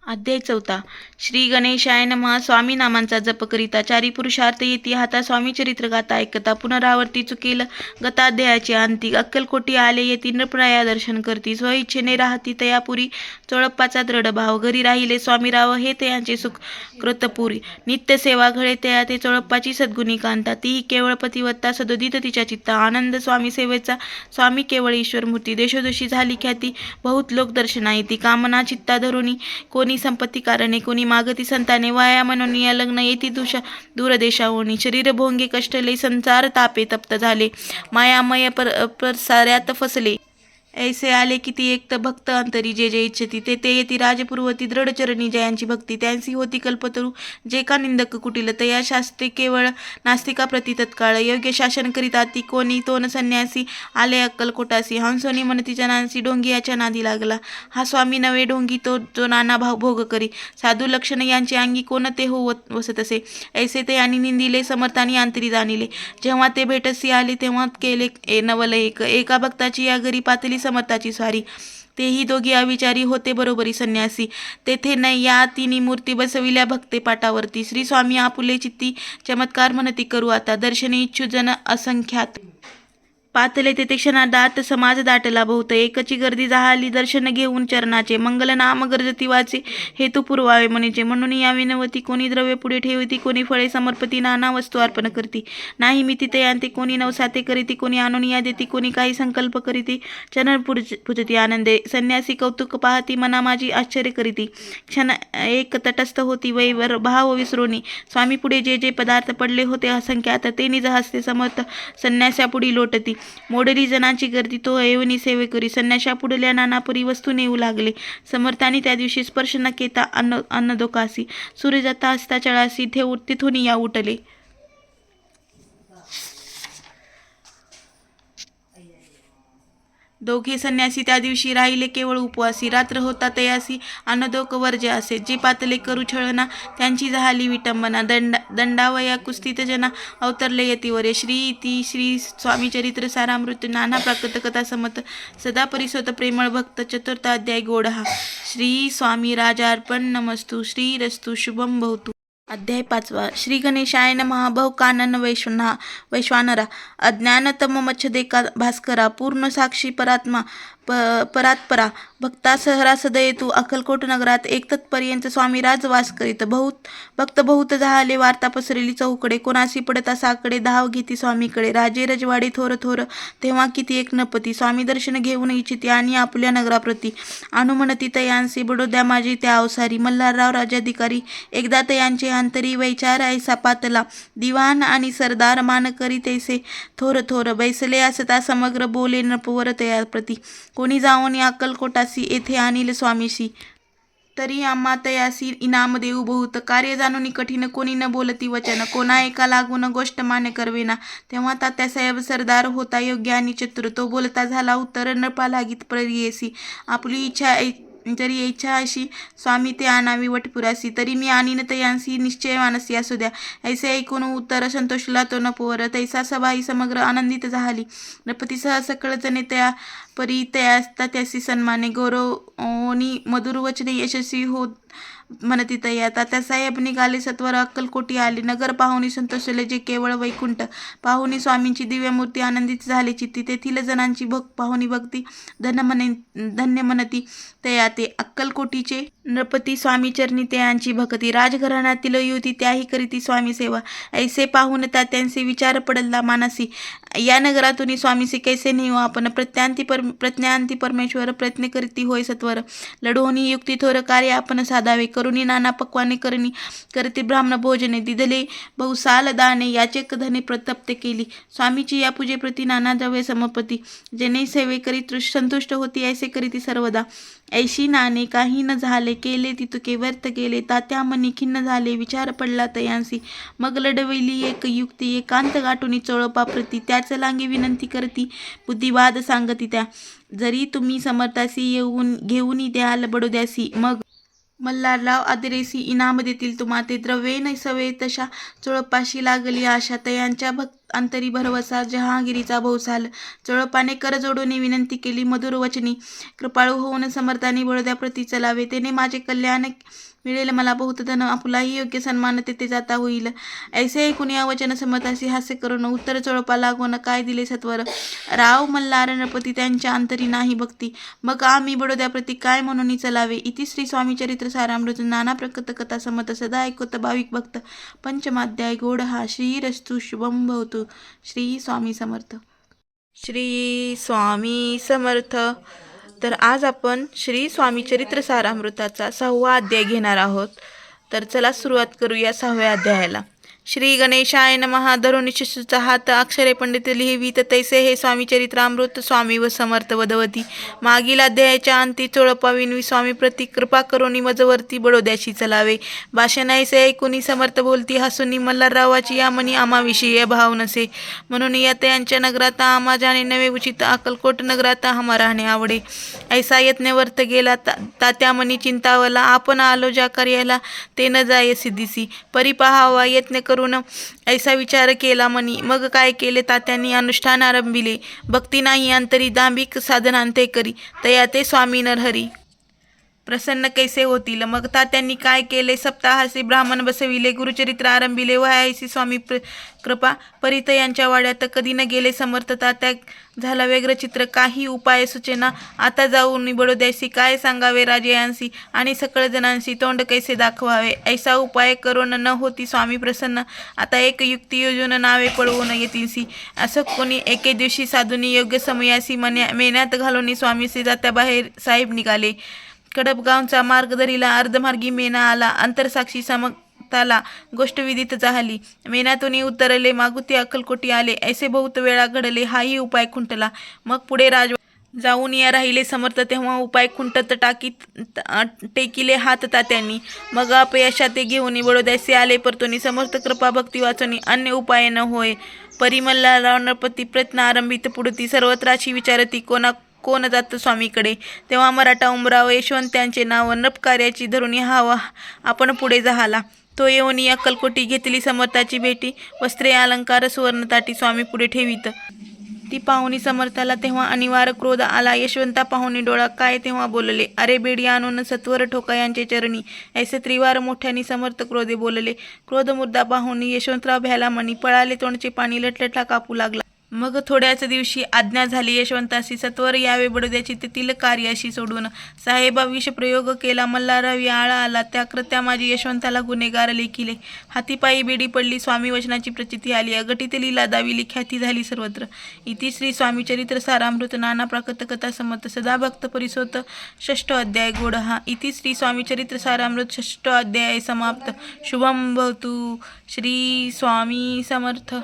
अध्याय 4. श्री गणेशाय नमः. स्वामी नामांचा जप करिता चारी पुरुषार्थ येती हाता स्वामी चरित्र गाता ऐकता पुनरावर्ती चुकेल गताध्यायाची अंती अक्कलकोटी आले येती नृपराया दर्शन करती स्वइच्छेने राहती तयापुरी चोळप्पाचा दृढ भाव घरी राहिले स्वामीराव हे तयांचे सुख कृतपुरी नित्य सेवा घडे तया ते चोळप्पाची सद्गुणी कांता तीही केवळ पतिवत्ता सदोदित तिच्या चित्ता आनंद स्वामी सेवेचा स्वामी केवळ ईश्वर मूर्ती देशोदेशी झाली ख्याती बहुत लोक दर्शना येती कामना चित्ता धरुनी कोणी संपत्ती कारणे कोणी मागती संताने वाया म्हणून या लग्न येती दूरदेशावणी शरीर भोंगे कष्टले संसार तापे तप्त झाले मायामय परसाऱ्यात फसले ऐसे आले किती एक भक्त अंतरी जे जे इच्छती ते येती राजपूर्वती दृढचरणी जयांची भक्ती त्यांची होती कल्पतरू जे का निंदक कुटील तया शास्त्रे केवळ नास्तिका प्रति तत्काळ योग्य शासन करीता ती कोणी तोन संन्यासी आले अक्कलकोटासी हंसोनी म्हणती जनांसी डोंगी याच्या नादी लागला हा स्वामी नवे डोंगी तो जो नाना भाव भोग करी साधू लक्षण यांची अंगी कोण ते हो वसत असे ऐसे ते आणि निंदिले समर्थानी अंतरी जाणिले जेव्हा ते भेटसी आले तेव्हा केले नवल एका भक्ताची या घरी पातली समर्थाची स्वारी तेही दोघी अविचारी होते बरोबरी संन्यासी तेथे न या तिन्ही मूर्ती बसविल्या भक्ते पाटावरती श्री स्वामी आपुले चित्ती चमत्कार म्हणती करू आता दर्शने इच्छु जन असंख्यात पातले तेथे क्षणादात समाज दाटला बहुत एकची गर्दी जाहाली दर्शन घेऊन चरणाचे मंगल नाम गरजती वाचे हेतू पुरवावे म्हणीचे म्हणून या विनवती कोणी द्रव्य पुढे ठेवती कोणी फळे समर्पती नाना वस्तू अर्पण करती नाही मी तिथे आणते कोणी नवसाते करीती कोणी आणून या देती कोणी काही संकल्प करीती चरण पूजती आनंदे संन्यासी कौतुक पाहती मना माझी आश्चर्य करीती क्षण एक तटस्थ होती वैवर भाव विसरोनी स्वामी पुढे जे जे पदार्थ पडले होते असंख्यात ते निज हस्ते समर्थ संन्यासापुढी लोटती मोडली जनांची गर्दी तो ऐवनी सेवे करी संन्याशा पुढल्या नानापरी वस्तू नेऊ लागले समर्थानी त्या दिवशी स्पर्श न केता अन्नदोकासी सूर्य जाता असता चळासी तिथून या उठले दोघे संन्यासी त्या दिवशी राहिले केवळ उपवासी रात्र होता तयासी अन्नदोक वर्ज्य असे जे पातले करू छळना त्यांची झाली विटंबना दंडावया कुस्तीत जना अवतरले यतीवरे श्री स्वामी चरित्र सारामृत नाना प्राकृत कथा समत सदा परिसोत प्रेमळ भक्त चतुर्थाध्याय गोडहा श्री स्वामी राजार्पण नमस्तु श्रीरस्तु शुभम भवतु. अध्याय 5. श्री गणेशाय नमः. बहुकानन वैश्वानरा अज्ञानतम मच्छदेका भास्करा पूर्ण साक्षी परात्मा परात्परा भक्ता सहरा सदये तू अक्कलकोट नगरात एक तत्पर्यंत स्वामी राज वास करीत भक्त बहुत झाले वार्ता पसरली चौकडे कोणासी पडता साकडे धाव घेती स्वामीकडे राजे रजवाडे थोर थोर तेव्हा किती एक नपती स्वामी दर्शन घेऊन इच्छिती आणि आपल्या नगराप्रती अनुमनती तयांसी बडोद्या माझी त्या अवसारी मल्हारराव राजाधिकारी एकदा तयांचे अंतरी वैचार ऐसा पातला दिवाण आणि सरदार मान करी तैसे थोर थोर बैसले असता समग्र बोले नपवर तयाप्रती कोणी जाऊन अक्कलकोटासी येथे आणील स्वामीशी तरी आम्हा तयासी इनाम देऊ बहुत कार्य जाणून कठीण कोणी न बोलती वचन कोणा एका लागून गोष्ट मान्य करवेना तेव्हा तात्यासाहेब सरदार होता योग्य आणि चतुर तो बोलता झाला उत्तर नपा लागीत प्रियसी आपली इच्छा जरी इच्छा अशी स्वामी ते आणावी वटपुरासी तरी मी आणीन तयांसी निश्चय मानसी असू द्या ऐसे ऐकून उत्तर संतोषला तो नपोवर तैसा सभाई समग्र आनंदित झाली नपतीसह सकळ जणे त्या परी त्यासी सन्माने गौरवनी मधुर वचने यशस्वी होत म्हणती तया तात्यासाहेब निघाले सत्वर अक्कलकोटी आले नगर पाहुणी संतोषले जे केवळ वैकुंठ पाहुणी स्वामींची दिव्य मूर्ती आनंदित झाले चित्ती तेथील जणांची पाहुणी भक्ती धन्य म्हणती तया ते अक्कलकोटीचे नृपती स्वामी चरणी तयांची भक्ती राजघराण्यातील युवती त्याही करीती स्वामी सेवा ऐसे पाहून तात्यांचे विचार पडला मानसी या नगरातून स्वामीसे कैसे नेऊ आपण प्रज्ञांती परमेश्वर प्रयत्न करीती होय सत्वर लढवणी युक्ती थोर कार्य आपण साधावे करुणी नाना पक्वाने करती ब्राह्मण भोजने दिदले बहुसाल दाने याचेक धने प्रतप्त केली स्वामीची या पूजेप्रती नाना द्रव्य समपती जेणे सेवे करीत संतुष्ट होती ऐसे करीती सर्वदा ऐशी नाणे काही न झाले केले तितुके व्यर्थ गेले तात्या मनी खिन्न झाले विचार पडला तयांसी मग लढविली एक युक्ती एकांत गाठुनी चोळपाप्रती त्याच लांगी विनंती करती बुद्धिवाद सांगती त्या जरी तुम्ही समर्थासी घेऊन द्याल बडोद्यासी मग मल्हारराव आदिरेसी इनाम देतील तुम्हा ते द्रव्ये नैसवे तशा चोळपाशी लागली आशा तयांच्या अंतरी भरवसा जहांगीरीचा भोवसाल. चोळपाने कर जोडून विनंती केली मधुर वचनी, कृपाळू होऊन समर्थानी बडोद्याप्रती चलावे. तेने माझे कल्याण मिळेल मला बहुत धन, आपुलाही योग्य सन्मान तेथे जाता होईल. ऐसे ऐकून या वचन समर्थासी हास्य करून उत्तर चोळपा लागून काय दिले सत्वर. राव मल्हार नरपती त्यांच्या अंतरी नाही भक्ती, मग आम्ही बडोद्याप्रती काय म्हणून चलावे. इति श्री स्वामी चरित्र सारामृत नाना प्रकट कथा समर्थ सदा ऐकत भाविक भक्त. पंचमाध्याय गोड हा. श्रीरस्तु शुभम भवतु. श्री स्वामी समर्थ. श्री स्वामी समर्थ. तर आज आपण श्री स्वामी चरित्र सारामृताचा 6वा अध्याय घेणार आहोत. तर चला सुरुवात करूया 6व्या अध्यायाला. श्री गणेशाय नमः. धरून शिशूचा हात अक्षरे पंडित लिहिवीत तैसे हे स्वामी चरित्रामृत स्वामी व समर्थ वदवती. मागील अध्यायाच्या अंती चोळपा विनवी स्वामी प्रति कृपा करोनी मजवरती बडोद्याशी चलावे. भाषण ऐसे ऐकुनी समर्थ बोलती हसुनी, मल्हाररावाची यामनी आम्हाविषयी भाव नसे, म्हणून येते यांच्या नगरात आम्हा जाणे नवे उचित, अक्कलकोट नगरात आम्हा राहणे आवडे. ऐसा यत्न वर्थ गेला तात्या मनी चिंतावला, आपण आलो ज्या कार्याला ते न जाय सिद्धीसी. परी पहावा यत्न करून ऐसा विचार केला मनी, मग काय केले तात्यांनी अनुष्ठान आरंभिले. भक्ती नाही अंतरी दांभिक साधनांते करी, तया ते स्वामी नरहरी प्रसन्न कैसे होतील. मग तात्यांनी काय केले, सप्ताहासी ब्राह्मण बसविले, गुरुचरित्र आरंभिले व ऐसी स्वामी कृपा. परित यांच्या वाड्यात कधी न गेले समर्थ तात्या, झाला व्यग्रचित्र काही उपाय सूचना. आता जाऊन बडोद्यासी काय सांगावे राजयांसी, आणि सकळ जणांशी तोंड कैसे दाखवावे. ऐसा उपाय करून न होती स्वामी प्रसन्न, आता एक युक्ती योजून नावे पळवून येतीसी. असं कोणी एके दिवशी साधूनी योग्य समयासी मेन्यात घालून स्वामीसी जात्या बाहेर साहेब निघाले. कडपगावचा मार्ग धरिला, अर्धमार्गी मेना आला, अंतरसाक्षी समताला गोष्ट विदित झाली. मेनातून उतरले, मागुती अक्कलकोटी आले. ऐसे बहुत वेळा घडले, हाही उपाय खुंटला. मग पुढे जाऊन या राहिले समर्थ, तेव्हा उपाय खुंटत टेकिले हात तात्यांनी. मग अपयशा ते घेऊन बडोद्यासी आले परतुनी, समर्थ कृपा भक्ती वाचुनी अन्य उपाय न होय. परिमल्हारराव नरपती प्रयत्न आरंभित पुढती, सर्वत्राची विचारती कोण जात स्वामीकडे. तेव्हा मराठा उमराव यशवंत त्यांचे नाव, नप कार्याची धरून हवा आपण पुढे झाला. तो येऊन अक्कलकोटी घेतली समर्थाची भेटी, वस्त्रे अलंकार सुवर्णताटी स्वामी पुढे ठेवीत. ती पाहुणी समर्थाला तेव्हा अनिवार्य क्रोध आला. यशवंता पाहुणी डोळा काय तेव्हा बोलले, अरे बेडी आणून सत्वर ठोका यांचे चरणी. ऐसे त्रिवार मोठ्यानी समर्थ क्रोधे बोलले. क्रोध मुद्दा पाहुणी यशवंतराव भ्याला मनी, पळाले तोंडचे पाणी लटलटा कापू लागला. मग थोड्याच दिवशी आज्ञा झाली यशवंतासी, सत्वर यावे बडोद्याची तेथील कार्याशी सोडून. साहेबा विषप्रयोग केला, मल्हारराव आळा आला, त्या कृत्या माझी यशवंताला गुन्हेगार लेखिले. हातीपायी बेडी पडली, स्वामी वचनाची प्रचिती आली, अघटित लीला दाविली, ख्याती झाली सर्वत्र. इति श्री स्वामी चरित्र सारामृत नाना प्राकृत कथा समर्थ सदा भक्त परिसोत. 6ष्ठ अध्याय गोड हा. इति श्री स्वामी चरित्र सारामृत 6ष्ठ अध्याय समाप्त. शुभम भवतु. श्री स्वामी समर्थ.